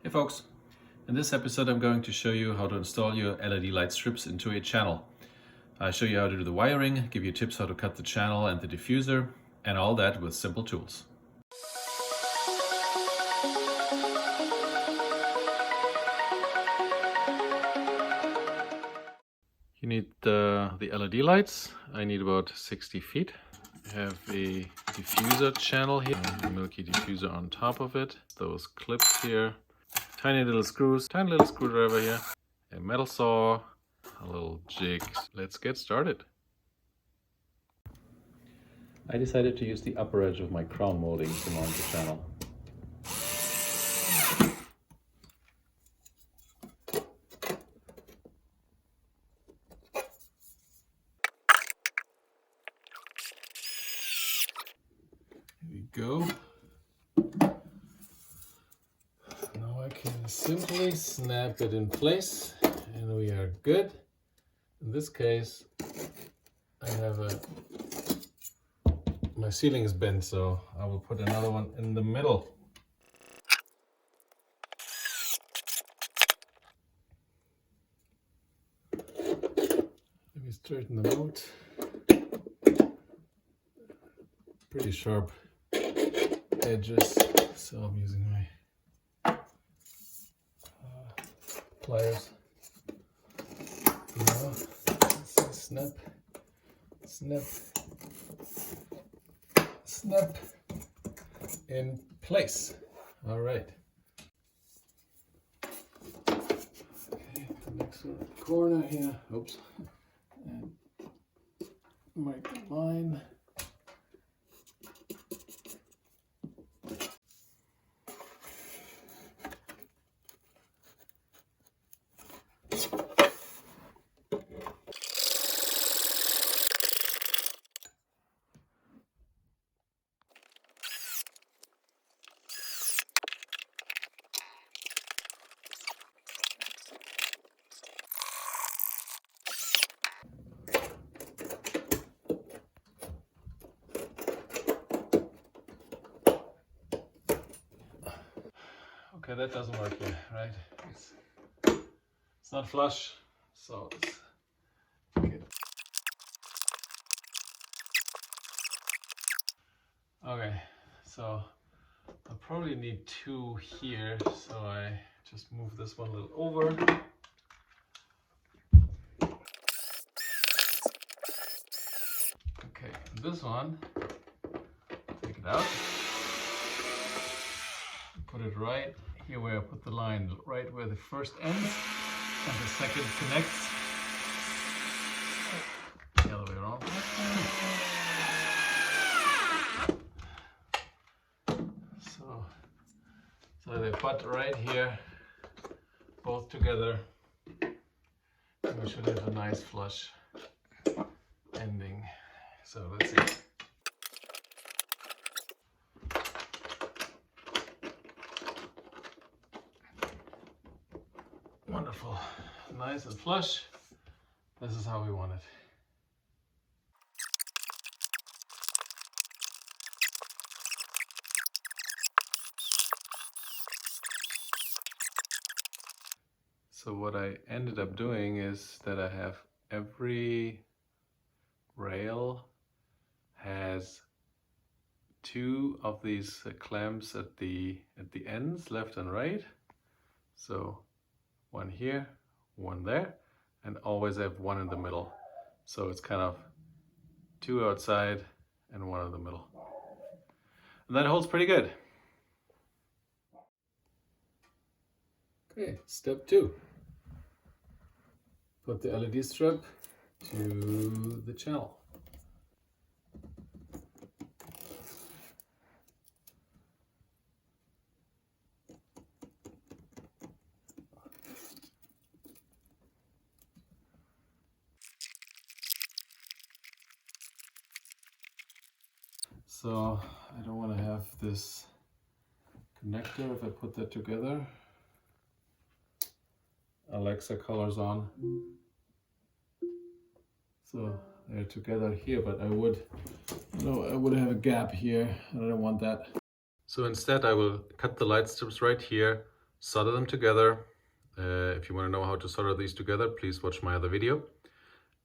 Hey folks, in this episode I'm going to show you how to install your LED light strips into a channel. I show you how to do the wiring, give you tips how to cut the channel and the diffuser, and all that with simple tools. You need the LED lights. I need about 60 feet. I have a diffuser channel here, a milky diffuser on top of it, those clips here, tiny little screws, tiny little screwdriver here, a metal saw, a little jig. Let's get started. I decided to use the upper edge of my crown molding to mount the channel. Here we go. Now I can simply snap it in place and we are good. In this case, I have my ceiling is bent, so I will put another one in the middle. Let me straighten them out. Pretty sharp edges, so I'm using my pliers. Now, snap, snap, snap in place. All right. Okay, the next corner here. Oops. And mark the line. Okay, that doesn't work here, right? It's not flush, so it's okay. Okay, so I'll probably need two here, so I just move this one a little over. Okay, this one, take it out, put it right here where I put the line, right where the first ends and the second connects. The other way around. So they butt right here, both together, and we should have a nice flush ending. So let's see. Wonderful, nice and flush. This is how we want it. So what I ended up doing is that I have every rail has two of these clamps at the ends, left and right. So one here, one there, and always have one in the middle. So it's kind of two outside and one in the middle. And that holds pretty good. Okay, step 2. Put the LED strip to the channel. So I don't want to have this connector if I put that together. Alexa colors on. So they're together here, but I would have a gap here and I don't want that. So instead I will cut the light strips right here solder them together. If you want to know how to solder these together, please watch my other video.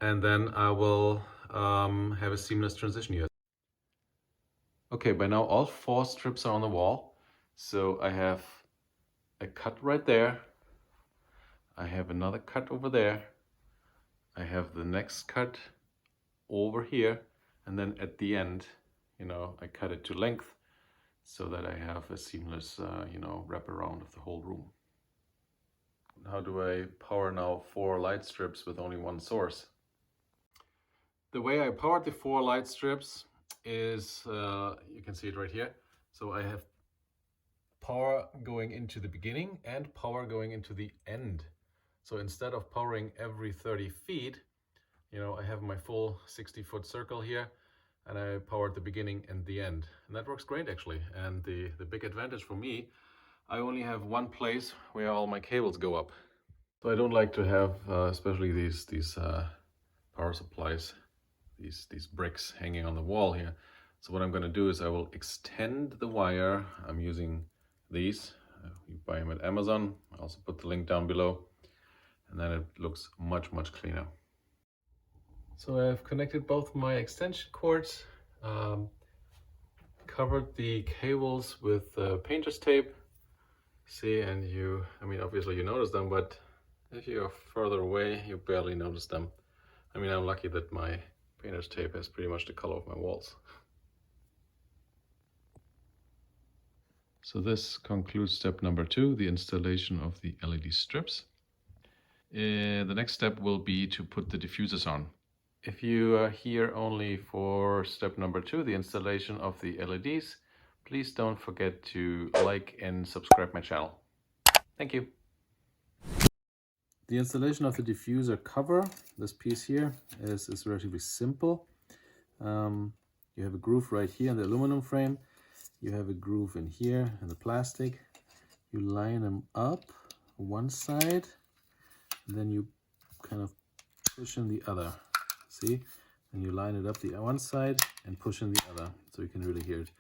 And then I will have a seamless transition here. Okay, by now all 4 strips are on the wall. So I have a cut right there. I have another cut over there. I have the next cut over here. And then at the end, I cut it to length so that I have a seamless, wraparound of the whole room. How do I power now 4 light strips with only one source? The way I powered the 4 light strips is, you can see it right here. So I have power going into the beginning and power going into the end. So instead of powering every 30 feet, I have my full 60-foot circle here, and I powered the beginning and the end. And that works great actually. And the big advantage for me, I only have one place where all my cables go up. So I don't like to have, especially these power supplies, these bricks hanging on the wall here. So what I'm going to do is I will extend the wire. I'm using these. You buy them at Amazon. I also put the link down below. And then it looks much, much cleaner. So I've connected both my extension cords, covered the cables with painter's tape. See, and obviously you notice them, but if you're further away, you barely notice them. I'm lucky that my painter's tape has pretty much the color of my walls. So this concludes step number 2, the installation of the LED strips. The next step will be to put the diffusers on. If you are here only for step number 2, the installation of the LEDs, please don't forget to like and subscribe my channel. Thank you. The installation of the diffuser cover, this piece here, is relatively simple. You have a groove right here in the aluminum frame. You have a groove in here in the plastic. You line them up one side, and then you kind of push in the other. See? And you line it up the one side and push in the other, so you can really hear it.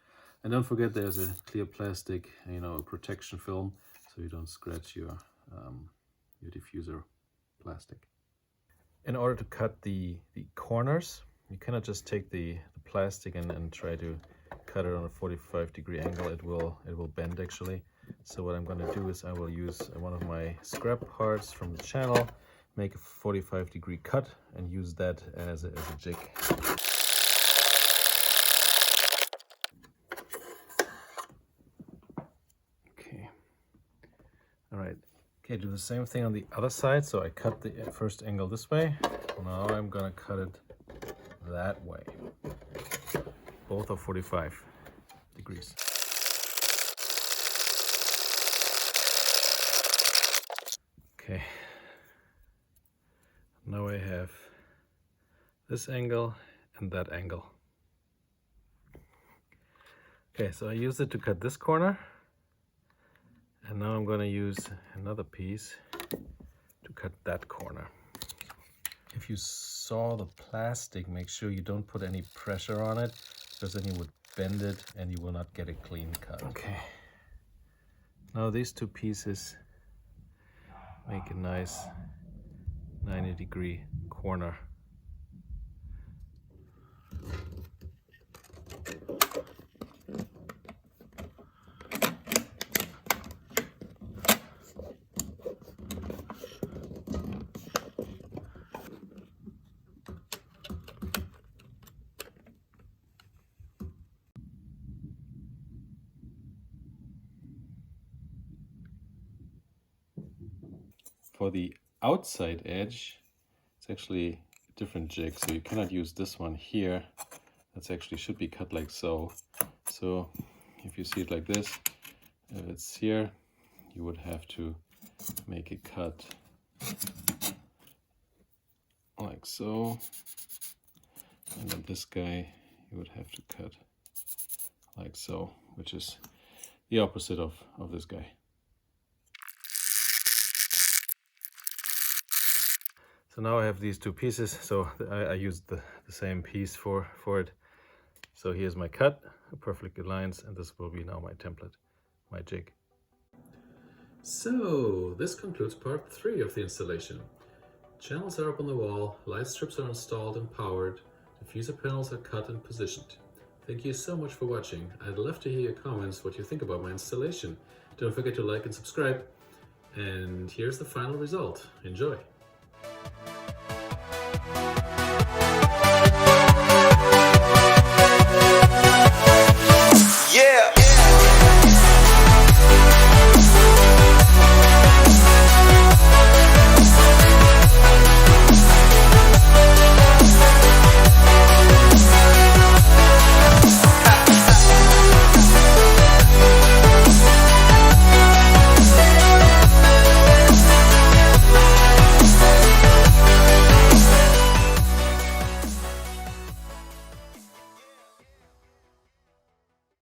And don't forget there's a clear plastic, protection film, so you don't scratch your diffuser plastic. In order to cut the corners, you cannot just take the plastic and try to cut it on a 45-degree angle. It will bend actually. So what I'm going to do is I will use one of my scrap parts from the channel, make a 45-degree cut, and use that as a jig. Okay. All right. Okay, do the same thing on the other side. So I cut the first angle this way. Now I'm gonna cut it that way. Both are 45 degrees. Okay. Now I have this angle and that angle. Okay, so I used it to cut this corner. And now I'm going to use another piece to cut that corner. If you saw the plastic, make sure you don't put any pressure on it, because then you would bend it and you will not get a clean cut. Okay. Now these two pieces make a nice 90-degree corner. For the outside edge, it's actually a different jig, so you cannot use this one here. That's actually should be cut like so. So if you see it like this, if it's here, you would have to make a cut like so. And then this guy, you would have to cut like so, which is the opposite of this guy. So now I have these two pieces, so I used the same piece for it. So here's my cut, perfectly lines, and this will be now my template, my jig. So, this concludes part 3 of the installation. Channels are up on the wall, light strips are installed and powered, diffuser panels are cut and positioned. Thank you so much for watching. I'd love to hear your comments, what you think about my installation. Don't forget to like and subscribe. And here's the final result. Enjoy! Yeah.